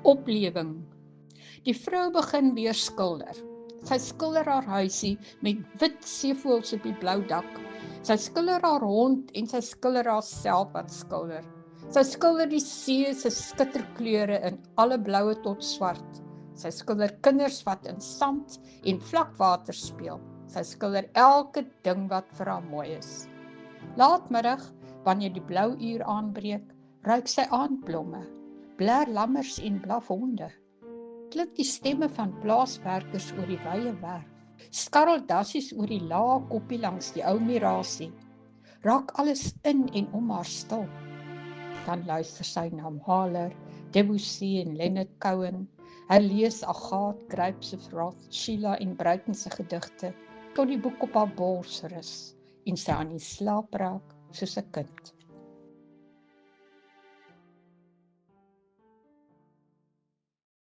Oplewing. Die vrou begin weer skilder. Sy skilder haar huisie met wit seevoëls op die blou dak. Sy skilder haar hond en sy skilder haarself wat skilder. Sy skilder die see se skitterkleure in alle bloue tot swart. Sy skilder kinders wat in sand en vlakwater speel. Sy skilder elke ding wat vir haar mooi is. Laatmiddag, wanneer die blou uur aanbreek, ruik sy aandblomme, blaar lammers en blaf honde. Klink die stemme van plaaswerkers oor die wye werf. Skarrel dassies oor die lae koppie langs die ou mirasie. Raak alles in en om haar stil. Dan luister sy na Mahler, Debussy en Leonard Cohen. Herlees Agathe, Grypes of Wrath, Sheila en Bruiten se gedigte, tot die boek op haar bors rus en sy aan die slaap raak soos 'n kind.